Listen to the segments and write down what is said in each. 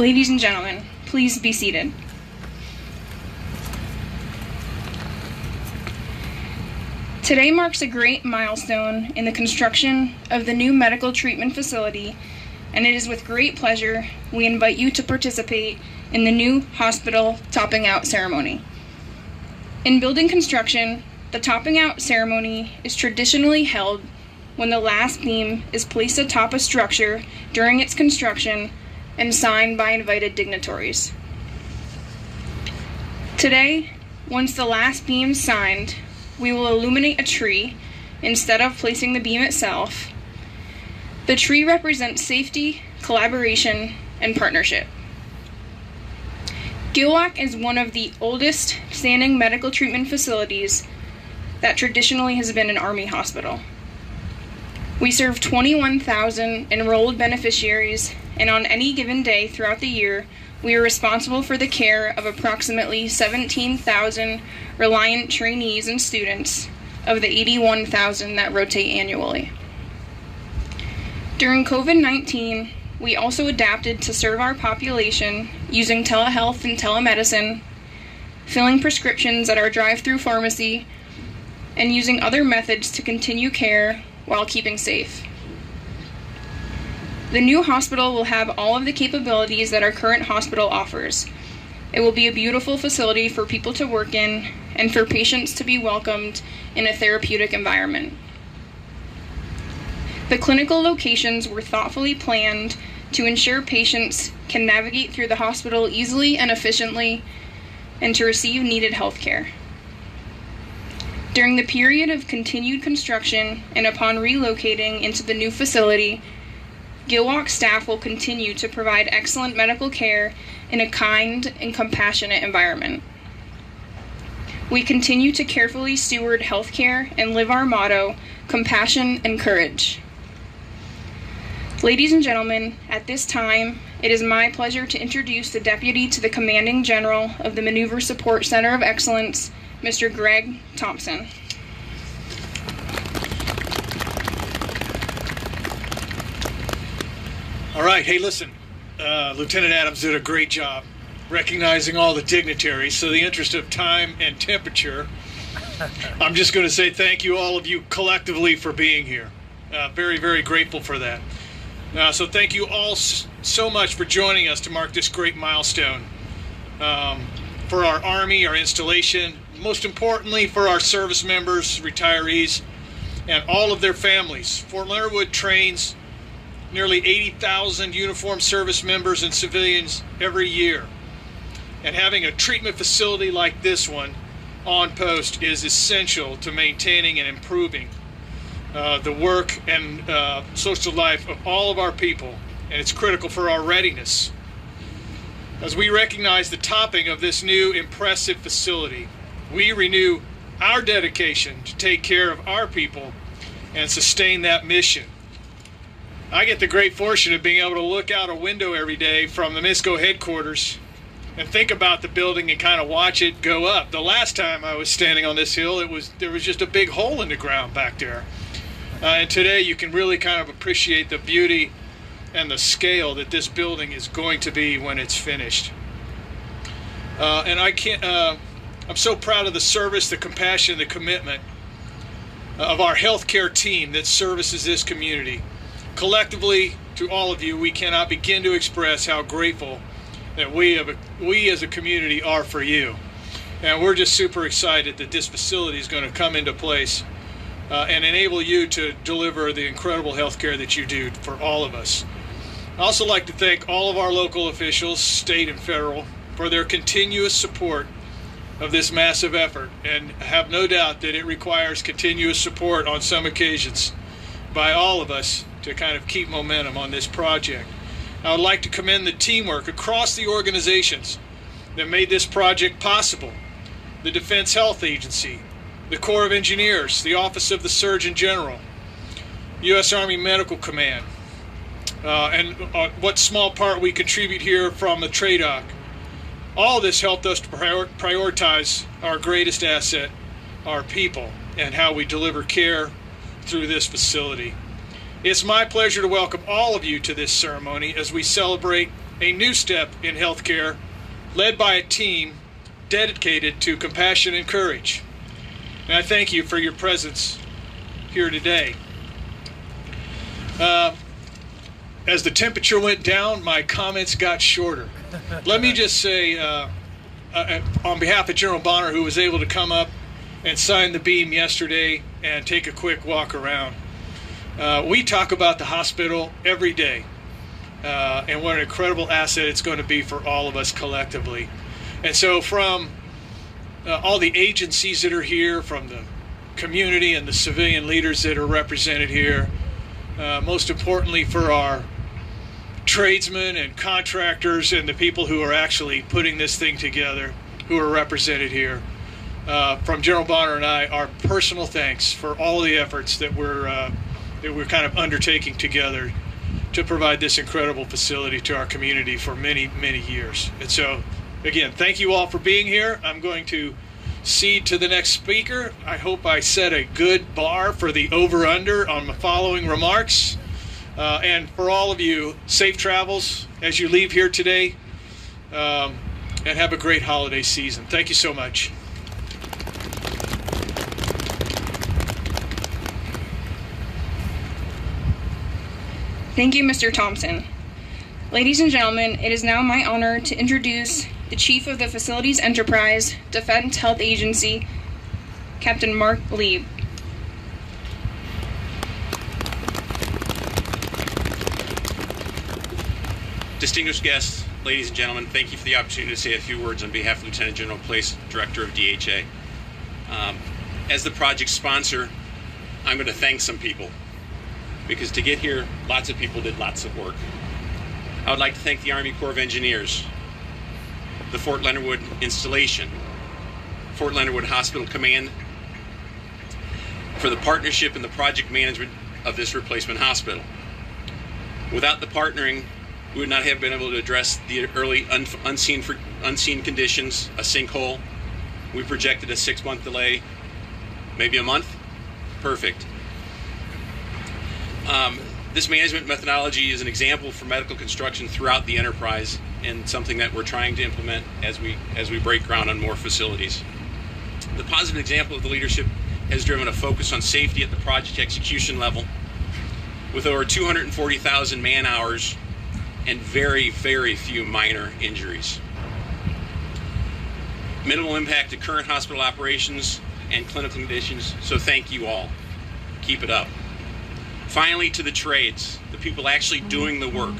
Ladies and gentlemen, please be seated. Today marks a great milestone in the construction of the new medical treatment facility, and it is with great pleasure we invite you to participate in the new hospital topping out ceremony. In building construction, the topping out ceremony is traditionally held when the last beam is placed atop a structure during its construction and signed by invited dignitaries. Today, once the last beam is signed, we will illuminate a tree instead of placing the beam itself. The tree represents safety, collaboration, and partnership. Gilwak is one of the oldest standing medical treatment facilities that traditionally has been an Army hospital. We serve 21,000 enrolled beneficiaries, and on any given day throughout the year, we are responsible for the care of approximately 17,000 Reliant trainees and students of the 81,000 that rotate annually. During COVID-19, we also adapted to serve our population using telehealth and telemedicine, filling prescriptions at our drive-through pharmacy, and using other methods to continue care while keeping safe. The new hospital will have all of the capabilities that our current hospital offers. It will be a beautiful facility for people to work in and for patients to be welcomed in a therapeutic environment. The clinical locations were thoughtfully planned to ensure patients can navigate through the hospital easily and efficiently and to receive needed health care. During the period of continued construction and upon relocating into the new facility, Gilwak staff will continue to provide excellent medical care in a kind and compassionate environment. We continue to carefully steward healthcare and live our motto, compassion and courage. Ladies and gentlemen, at this time, it is my pleasure to introduce the Deputy to the Commanding General of the Maneuver Support Center of Excellence, Mr. Greg Thompson. All right, hey, listen, Lieutenant Adams did a great job recognizing all the dignitaries. So, in the interest of time and temperature, I'm just going to say thank you, all of you, collectively, for being here. Very, very grateful for that. So, thank you all so much for joining us to mark this great milestone for our Army, our installation, most importantly for our service members, retirees, and all of their families. Fort Leonard Wood trains nearly 80,000 uniformed service members and civilians every year. And having a treatment facility like this one on post is essential to maintaining and improving the work and social life of all of our people, and it's critical for our readiness. As we recognize the topping of this new impressive facility, we renew our dedication to take care of our people and sustain that mission. I get the great fortune of being able to look out a window every day from the MISCO headquarters and think about the building and kind of watch it go up. The last time I was standing on this hill, there was just a big hole in the ground back there. And today you can really kind of appreciate the beauty and the scale that this building is going to be when it's finished. And I'm so proud of the service, the compassion, the commitment of our healthcare team that services this community. Collectively, to all of you, we cannot begin to express how grateful that we as a community are for you. And we're just super excited that this facility is going to come into place and enable you to deliver the incredible health care that you do for all of us. I'd also like to thank all of our local officials, state and federal, for their continuous support of this massive effort, and have no doubt that it requires continuous support on some occasions by all of us to kind of keep momentum on this project. I would like to commend the teamwork across the organizations that made this project possible. The Defense Health Agency, the Corps of Engineers, the Office of the Surgeon General, U.S. Army Medical Command, and what small part we contribute here from the TRADOC. All this helped us to prioritize our greatest asset, our people, and how we deliver care through this facility. It's my pleasure to welcome all of you to this ceremony as we celebrate a new step in healthcare led by a team dedicated to compassion and courage. And I thank you for your presence here today. As the temperature went down, my comments got shorter. Let me just say, on behalf of General Bonner, who was able to come up and sign the beam yesterday and take a quick walk around, we talk about the hospital every day and what an incredible asset it's going to be for all of us collectively. And so from all the agencies that are here, from the community and the civilian leaders that are represented here, most importantly for our tradesmen and contractors and the people who are actually putting this thing together, who are represented here, from General Bonner and I, our personal thanks for all the efforts that we're kind of undertaking together to provide this incredible facility to our community for many, many years. And so, again, thank you all for being here. I'm going to cede to the next speaker. I hope I set a good bar for the over-under on the following remarks. And for all of you, safe travels as you leave here today, and have a great holiday season. Thank you so much. Thank you, Mr. Thompson. Ladies and gentlemen, it is now my honor to introduce the Chief of the Facilities Enterprise Defense Health Agency, Captain Mark Lieb. Distinguished guests, ladies and gentlemen, thank you for the opportunity to say a few words on behalf of Lieutenant General Place, Director of DHA. As the project sponsor, I'm going to thank some people, because to get here, lots of people did lots of work. I would like to thank the Army Corps of Engineers, the Fort Leonard Wood installation, Fort Leonard Wood Hospital Command, for the partnership in the project management of this replacement hospital. Without the partnering, we would not have been able to address the early unseen conditions, a sinkhole. We projected a 6-month delay, maybe a month. Perfect. This management methodology is an example for medical construction throughout the enterprise, and something that we're trying to implement as we break ground on more facilities. The positive example of the leadership has driven a focus on safety at the project execution level, with over 240,000 man hours and very, very few minor injuries. Minimal impact to current hospital operations and clinical conditions, so thank you all. Keep it up. Finally, to the trades, the people actually doing the work.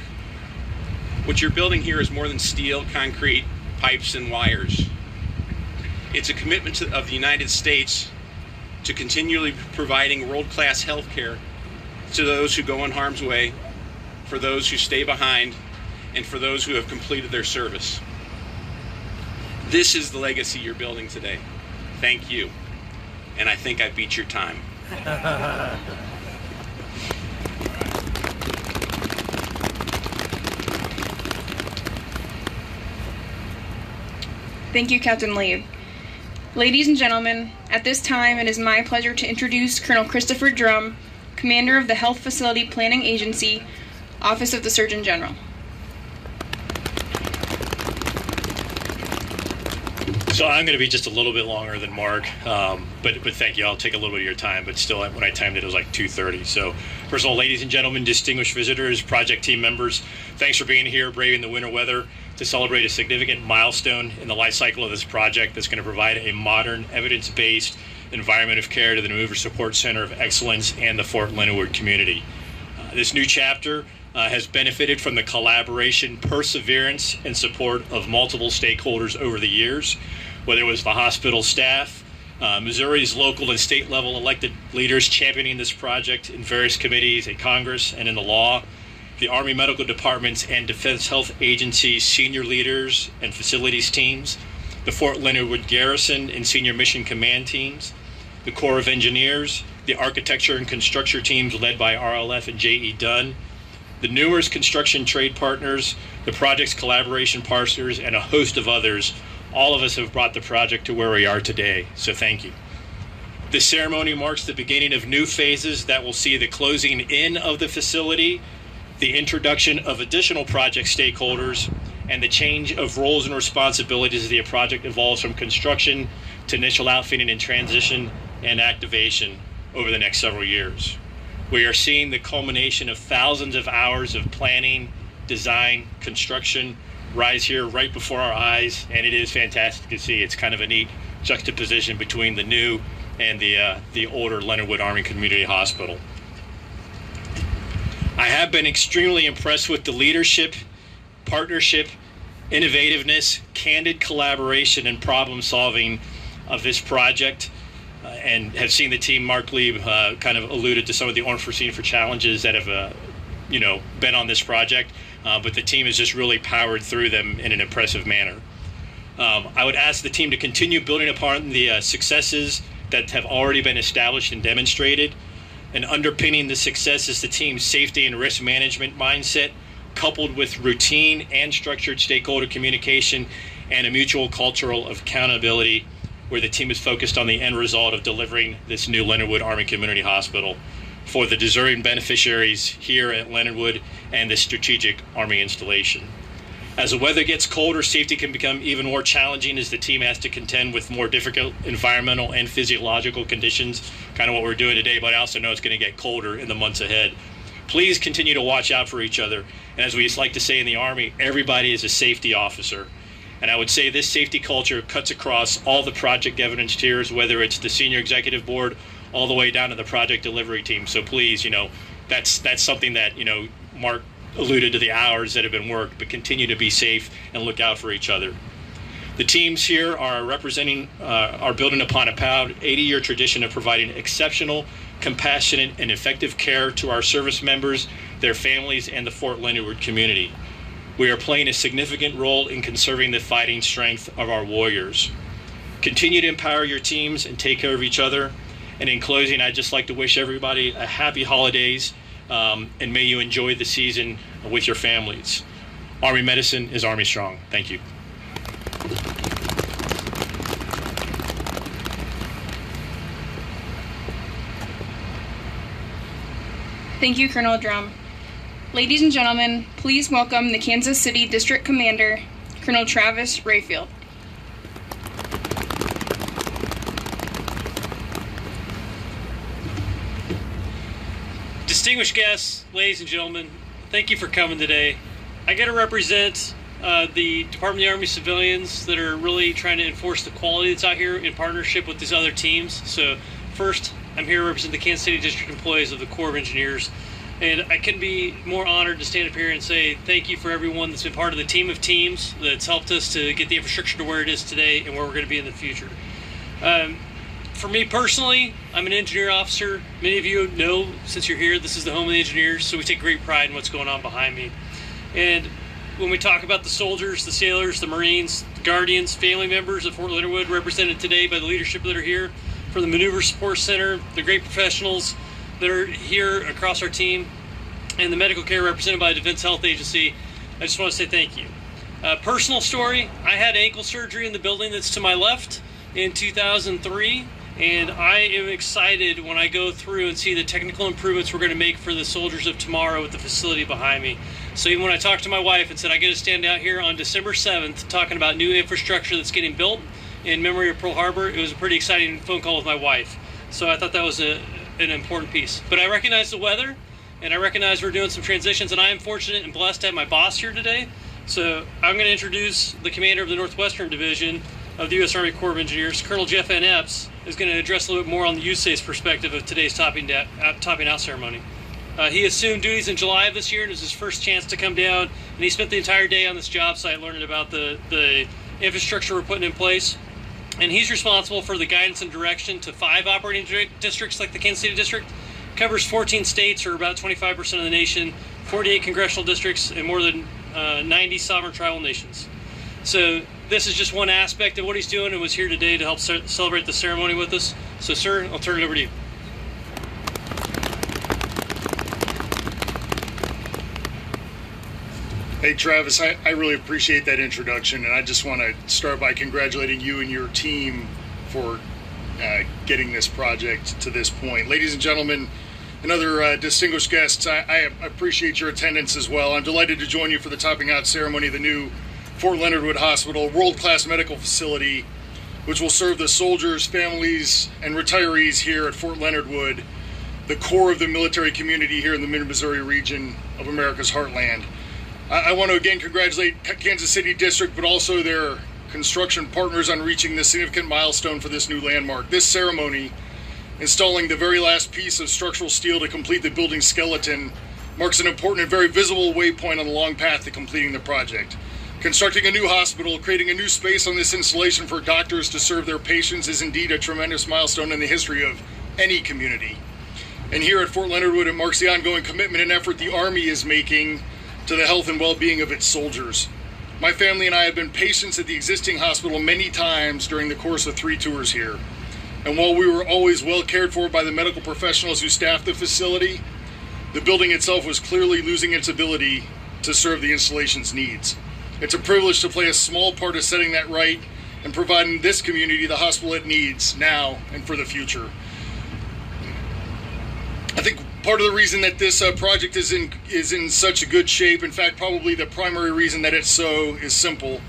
What you're building here is more than steel, concrete, pipes, and wires. It's a commitment of the United States to continually providing world-class health care to those who go in harm's way, for those who stay behind, and for those who have completed their service. This is the legacy you're building today. Thank you. And I think I beat your time. Thank you, Captain Lieb. Ladies and gentlemen, at this time it is my pleasure to introduce Colonel Christopher Drum, Commander of the Health Facility Planning Agency, Office of the Surgeon General. So I'm going to be just a little bit longer than Mark, but thank you. I'll take a little bit of your time, but still, when I timed it, it was like 2:30. So first of all, ladies and gentlemen, distinguished visitors, project team members, thanks for being here, braving the winter weather to celebrate a significant milestone in the life cycle of this project that's going to provide a modern, evidence-based environment of care to the New Mover Support Center of Excellence and the Fort Leonard Wood community. This new chapter has benefited from the collaboration, perseverance, and support of multiple stakeholders over the years, whether it was the hospital staff, Missouri's local and state level elected leaders championing this project in various committees at Congress and in the law, the Army Medical Departments and Defense Health Agency's senior leaders and facilities teams, the Fort Leonard Wood Garrison and Senior Mission Command teams, the Corps of Engineers, the architecture and construction teams led by RLF and J.E. Dunn, the numerous construction trade partners, the project's collaboration partners, and a host of others. All of us have brought the project to where we are today, so thank you. The ceremony marks the beginning of new phases that will see the closing in of the facility, the introduction of additional project stakeholders, and the change of roles and responsibilities as the project evolves from construction to initial outfitting and transition and activation over the next several years. We are seeing the culmination of thousands of hours of planning, design, construction rise here right before our eyes, and it is fantastic to see. It's kind of a neat juxtaposition between the new and the older Leonard Wood Army Community Hospital. I have been extremely impressed with the leadership, partnership, innovativeness, candid collaboration, and problem solving of this project, and have seen the team. Mark Lieb kind of alluded to some of the unforeseen challenges that have been on this project, but the team has just really powered through them in an impressive manner. I would ask the team to continue building upon the successes that have already been established and demonstrated, and underpinning the success is the team's safety and risk management mindset, coupled with routine and structured stakeholder communication and a mutual cultural of accountability, where the team is focused on the end result of delivering this new Leonard Wood Army Community Hospital for the deserving beneficiaries here at Leonard Wood and the strategic Army installation. As the weather gets colder, safety can become even more challenging as the team has to contend with more difficult environmental and physiological conditions, kind of what we're doing today, but I also know it's going to get colder in the months ahead. Please continue to watch out for each other. And as we just like to say in the Army, everybody is a safety officer. And I would say this safety culture cuts across all the project governance tiers, whether it's the senior executive board all the way down to the project delivery team. So please, that's something that, Mark alluded to the hours that have been worked, but continue to be safe and look out for each other. The teams here are building upon a proud 80-year tradition of providing exceptional, compassionate, and effective care to our service members, their families, and the Fort Leonard Wood community. We are playing a significant role in conserving the fighting strength of our warriors. Continue to empower your teams and take care of each other. And in closing, I'd just like to wish everybody a happy holidays, and may you enjoy the season with your families. Army medicine is Army strong. Thank you. Thank you, Colonel Drum. Ladies and gentlemen, please welcome the Kansas City District Commander, Colonel Travis Rayfield. Distinguished guests, ladies and gentlemen, thank you for coming today. I get to represent the Department of the Army civilians that are really trying to enforce the quality that's out here in partnership with these other teams. So first, I'm here to represent the Kansas City District employees of the Corps of Engineers. And I couldn't be more honored to stand up here and say thank you for everyone that's been part of the team of teams that's helped us to get the infrastructure to where it is today and where we're going to be in the future. For me personally, I'm an engineer officer. Many of you know, since you're here, this is the home of the engineers, so we take great pride in what's going on behind me. And when we talk about the soldiers, the sailors, the Marines, the Guardians, family members of Fort Leonard Wood, represented today by the leadership that are here, from the Maneuver Support Center, the great professionals that are here across our team, and the medical care represented by the Defense Health Agency, I just want to say thank you. Personal story, I had ankle surgery in the building that's to my left in 2003. And I am excited when I go through and see the technical improvements we're going to make for the soldiers of tomorrow with the facility behind me. So even when I talked to my wife and said I get to stand out here on December 7th talking about new infrastructure that's getting built in memory of Pearl Harbor, it was a pretty exciting phone call with my wife. So I thought that was an important piece. But I recognize the weather, and I recognize we're doing some transitions, and I am fortunate and blessed to have my boss here today. So I'm going to introduce the commander of the Northwestern Division of the U.S. Army Corps of Engineers, Colonel Jeff N. Epps, is going to address a little bit more on the USACE perspective of today's topping out ceremony. He assumed duties in July of this year, and it was his first chance to come down, and he spent the entire day on this job site learning about the infrastructure we're putting in place. And he's responsible for the guidance and direction to 5 operating districts like the Kansas City District, covers 14 states, or about 25% of the nation, 48 congressional districts, and more than 90 sovereign tribal nations. So this is just one aspect of what he's doing, and was here today to help celebrate the ceremony with us. So, sir, I'll turn it over to you. Hey, Travis, I really appreciate that introduction, and I just want to start by congratulating you and your team for getting this project to this point. Ladies and gentlemen, and other distinguished guests, I appreciate your attendance as well. I'm delighted to join you for the topping out ceremony of the new Fort Leonard Wood Hospital, world-class medical facility, which will serve the soldiers, families, and retirees here at Fort Leonard Wood, the core of the military community here in the Mid-Missouri region of America's heartland. I want to again congratulate Kansas City District, but also their construction partners on reaching this significant milestone for this new landmark. This ceremony, installing the very last piece of structural steel to complete the building's skeleton, marks an important and very visible waypoint on the long path to completing the project. Constructing a new hospital, creating a new space on this installation for doctors to serve their patients is indeed a tremendous milestone in the history of any community. And here at Fort Leonard Wood, it marks the ongoing commitment and effort the Army is making to the health and well-being of its soldiers. My family and I have been patients at the existing hospital many times during the course of 3 tours here. And while we were always well cared for by the medical professionals who staffed the facility, the building itself was clearly losing its ability to serve the installation's needs. It's a privilege to play a small part of setting that right and providing this community the hospital it needs now and for the future. I think part of the reason that this project is in such a good shape, in fact, probably the primary reason that it's so, is simple.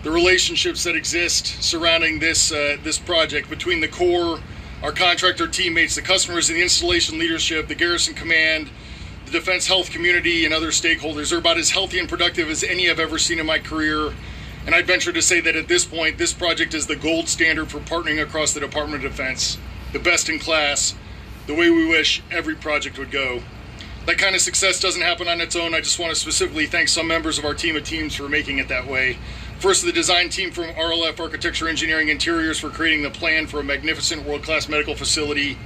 The relationships that exist surrounding this project between the Corps, our contractor teammates, the customers, and the installation leadership, the Garrison Command, the Defense Health community, and other stakeholders are about as healthy and productive as any I've ever seen in my career. And I'd venture to say that at this point, this project is the gold standard for partnering across the Department of Defense, the best in class, the way we wish every project would go. That kind of success doesn't happen on its own. I just want to specifically thank some members of our team of teams for making it that way. First, the design team from RLF Architecture, Engineering, Interiors for creating the plan for a magnificent world-class medical facility.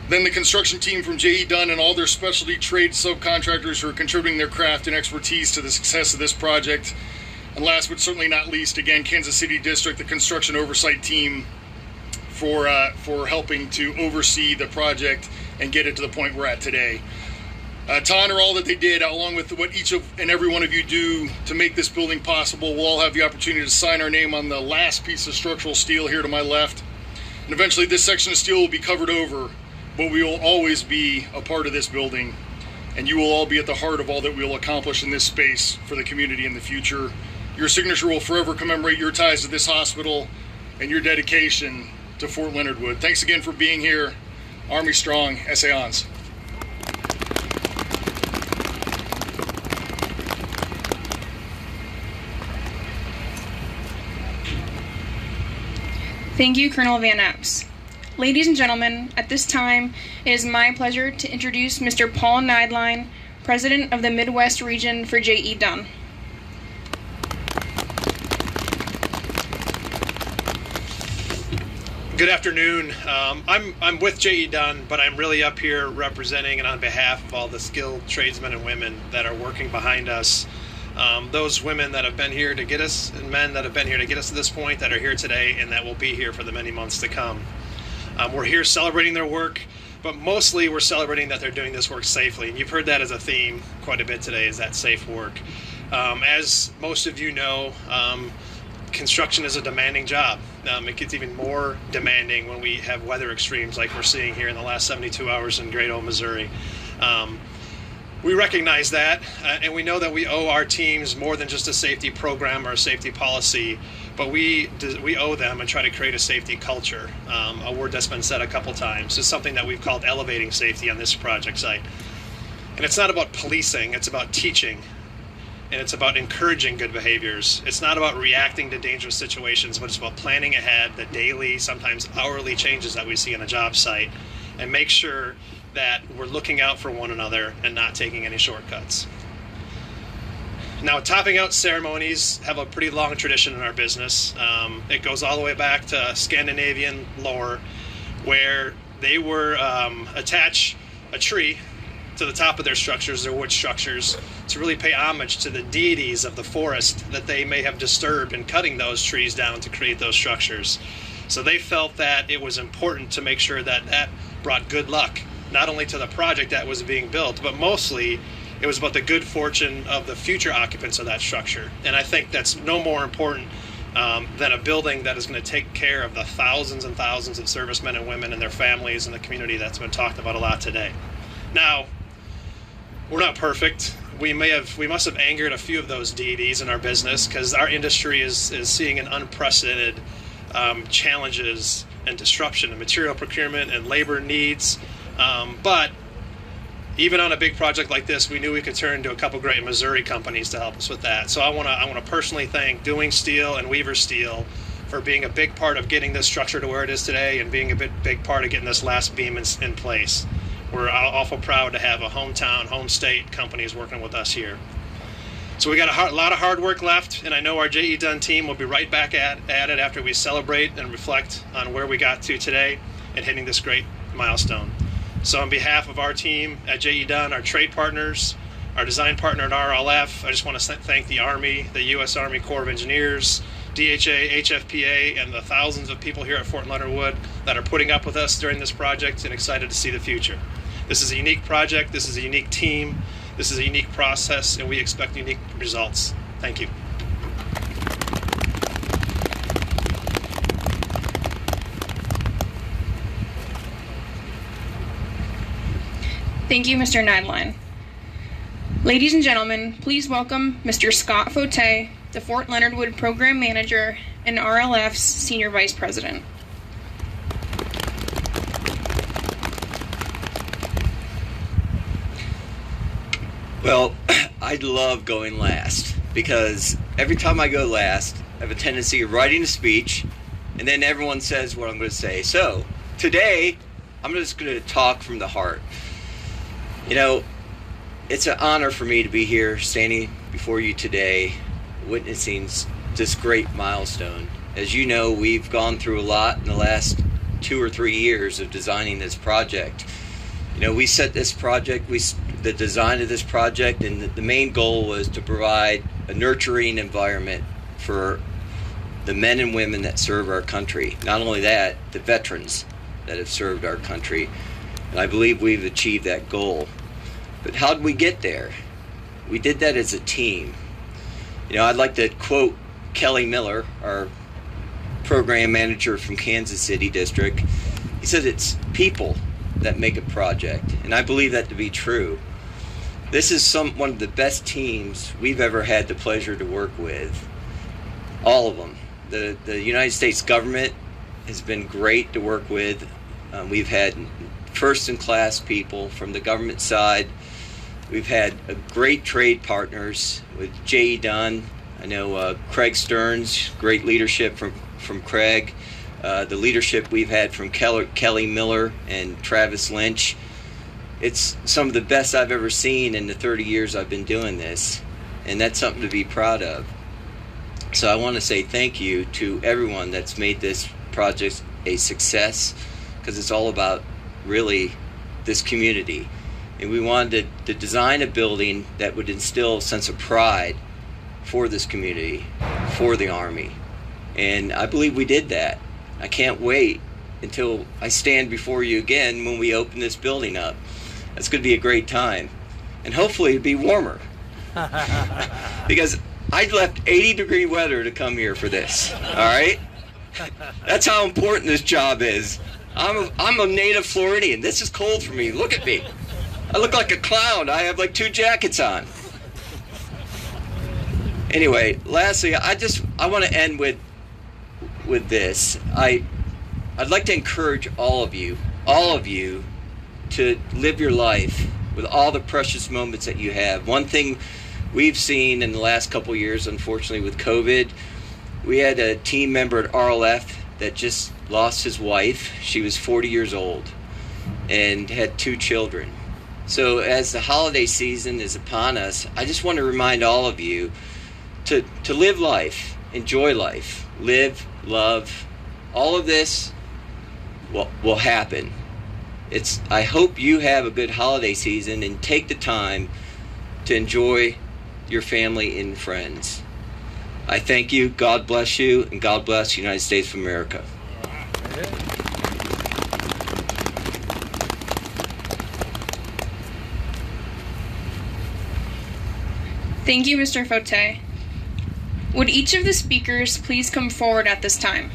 Then the construction team from J.E. Dunn and all their specialty trade subcontractors who are contributing their craft and expertise to the success of this project. And last but certainly not least, again, Kansas City District, the construction oversight team for helping to oversee the project and get it to the point we're at today. To honor all that they did, along with what each and every one of you do to make this building possible, we'll all have the opportunity to sign our name on the last piece of structural steel here to my left. And eventually this section of steel will be covered over, but we will always be a part of this building, and you will all be at the heart of all that we will accomplish in this space for the community in the future. Your signature will forever commemorate your ties to this hospital and your dedication to Fort Leonard Wood. Thanks again for being here. Army strong, Essayons. Thank you, Colonel Van Epps. Ladies and gentlemen, at this time, it is my pleasure to introduce Mr. Paul Nydlein, President of the Midwest Region for J.E. Dunn. Good afternoon. I'm with J.E. Dunn, but I'm really up here representing and on behalf of all the skilled tradesmen and women that are working behind us. Those women that have been here to get us, and men that have been here to get us to this point, that are here today and that will be here for the many months to come. We're here celebrating their work, but mostly we're celebrating that they're doing this work safely. And you've heard that as a theme quite a bit today, is that safe work. As most of you know, construction is a demanding job. It gets even more demanding when we have weather extremes like we're seeing here in the last 72 hours in Great Old Missouri. We recognize that, and we know that we owe our teams more than just a safety program or a safety policy, but we owe them and try to create a safety culture. A word that's been said a couple times. It's something that we've called elevating safety on this project site. And it's not about policing, it's about teaching. And it's about encouraging good behaviors. It's not about reacting to dangerous situations, but it's about planning ahead the daily, sometimes hourly changes that we see on a job site, and make sure that we're looking out for one another and not taking any shortcuts. Now, topping out ceremonies have a pretty long tradition in our business. It goes all the way back to Scandinavian lore, where they were attach a tree to the top of their structures, their wood structures, to really pay homage to the deities of the forest that they may have disturbed in cutting those trees down to create those structures. So they felt that it was important to make sure that that brought good luck, not only to the project that was being built, but mostly it was about the good fortune of the future occupants of that structure. And I think that's no more important than a building that is going to take care of the thousands and thousands of servicemen and women and their families in the community that's been talked about a lot today. Now, we're not perfect. We must have angered a few of those deities in our business, because our industry is seeing an unprecedented challenges and disruption in material procurement and labor needs. But even on a big project like this, we knew we could turn to a couple great Missouri companies to help us with that. So I want to personally thank Doing Steel and Weaver Steel for being a big part of getting this structure to where it is today, and being a big part of getting this last beam in place. We're awful proud to have a hometown, home state companies working with us here. So we got a lot of hard work left, and I know our J.E. Dunn team will be right back at it after we celebrate and reflect on where we got to today and hitting this great milestone. So on behalf of our team at J.E. Dunn, our trade partners, our design partner at RLF, I just want to thank the Army, the U.S. Army Corps of Engineers, DHA, HFPA, and the thousands of people here at Fort Leonard Wood that are putting up with us during this project, and excited to see the future. This is a unique project, this is a unique team, this is a unique process, and we expect unique results. Thank you. Thank you, Mr. Nydlein. Ladies and gentlemen, please welcome Mr. Scott Fote, the Fort Leonard Wood Program Manager and RLF's Senior Vice President. Well, I love going last, because every time I go last, I have a tendency of writing a speech, and then everyone says what I'm going to say. So, today, I'm just going to talk from the heart. You know, it's an honor for me to be here, standing before you today, witnessing this great milestone. As you know, we've gone through a lot in the last 2 or 3 years of designing this project. You know, we set this project, the design of this project, and the main goal was to provide a nurturing environment for the men and women that serve our country. Not only that, the veterans that have served our country. And I believe we've achieved that goal. But how did we get there? We did that as a team. You know, I'd like to quote Kelly Miller, our program manager from Kansas City District. He said it's people that make a project, and I believe that to be true. This is one of the best teams we've ever had the pleasure to work with. All of them. The United States government has been great to work with. We've had first-in-class people from the government side. We've had great trade partners with J.E. Dunn. I know Craig Stearns, great leadership from Craig. The leadership we've had from Kelly Miller and Travis Lynch. It's some of the best I've ever seen in the 30 years I've been doing this, and that's something to be proud of. So I want to say thank you to everyone that's made this project a success, because it's all about really this community. And we wanted to design a building that would instill a sense of pride for this community, for the Army. And I believe we did that. I can't wait until I stand before you again when we open this building up. It's going to be a great time. And hopefully it'll be warmer. Because I left 80-degree weather to come here for this. All right? That's how important this job is. I'm a native Floridian. This is cold for me. Look at me. I look like a clown. I have like 2 jackets on. Anyway, lastly, I want to end with this. I'd like to encourage all of you to live your life with all the precious moments that you have. One thing we've seen in the last couple years, unfortunately with COVID, we had a team member at RLF that just lost his wife. She was 40 years old and had 2 children. So as the holiday season is upon us, I just want to remind all of you to live life, enjoy life, live, love. All of this will happen. I hope you have a good holiday season and take the time to enjoy your family and friends. I thank you, God bless you, and God bless the United States of America. Thank you, Mr. Fote. Would each of the speakers please come forward at this time?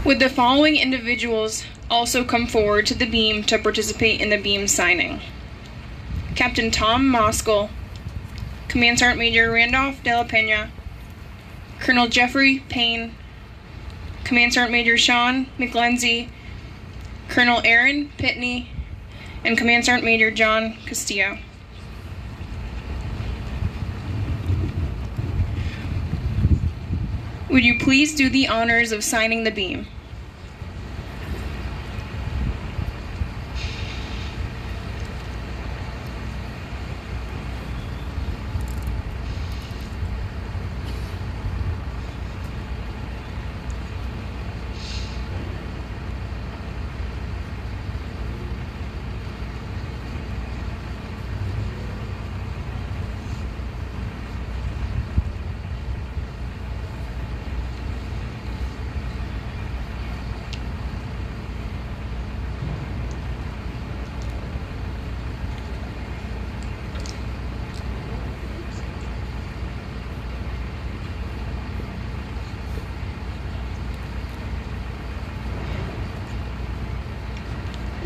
Would the following individuals also come forward to the beam to participate in the beam signing? Captain Tom Moskell, Command Sergeant Major Randolph De La Pena, Colonel Jeffrey Payne, Command Sergeant Major Sean McLenzie, Colonel Aaron Pitney, and Command Sergeant Major John Castillo. Would you please do the honors of signing the beam?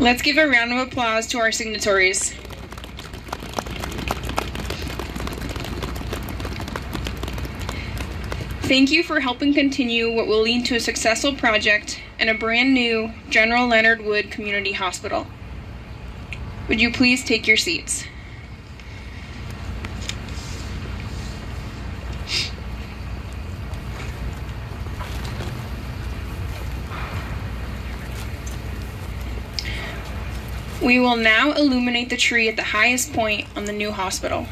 Let's give a round of applause to our signatories. Thank you for helping continue what will lead to a successful project and a brand new General Leonard Wood Community Hospital. Would you please take your seats? We will now illuminate the tree at the highest point on the new hospital.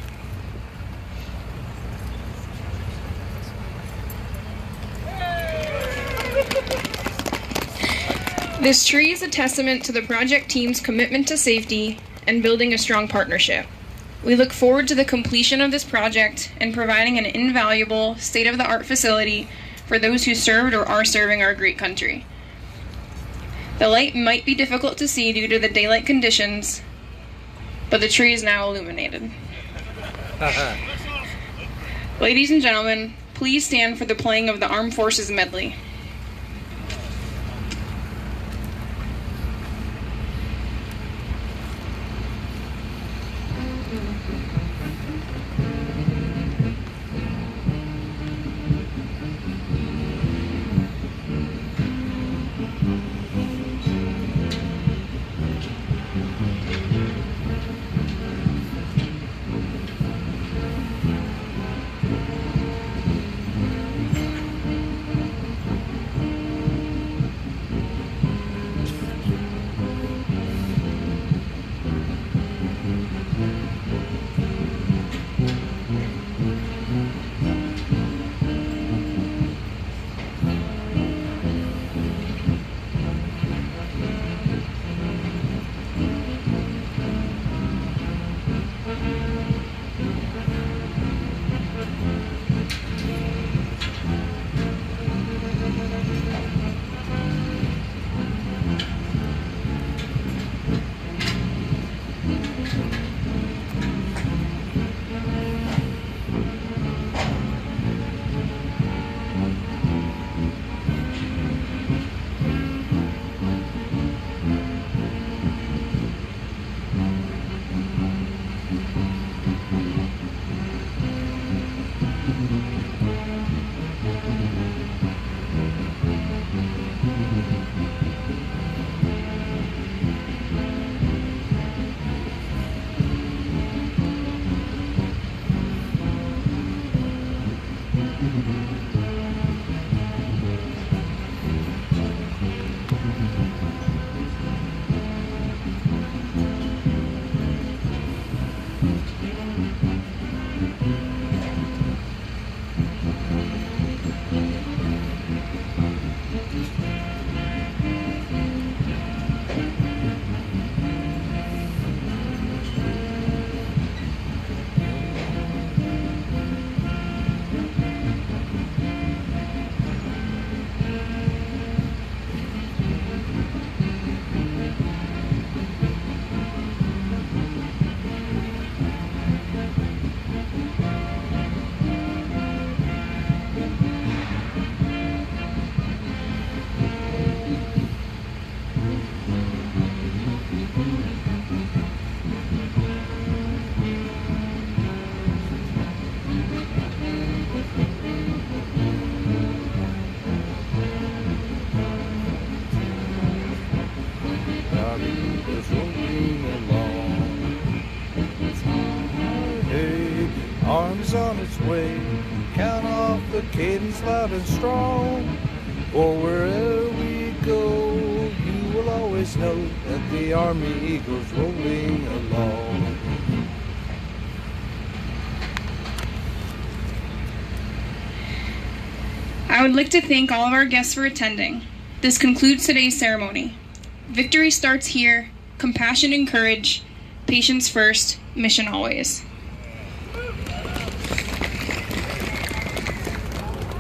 This tree is a testament to the project team's commitment to safety and building a strong partnership. We look forward to the completion of this project and providing an invaluable state-of-the-art facility for those who served or are serving our great country. The light might be difficult to see due to the daylight conditions, but the tree is now illuminated. Ladies and gentlemen, please stand for the playing of the Armed Forces Medley. Army goes rolling along. Hey, army's on its way, count off the cadence loud and strong. For wherever we go, you will always know that the Army goes rolling along. I would like to thank all of our guests for attending. This concludes today's ceremony. Victory starts here, compassion and courage, patience first, mission always.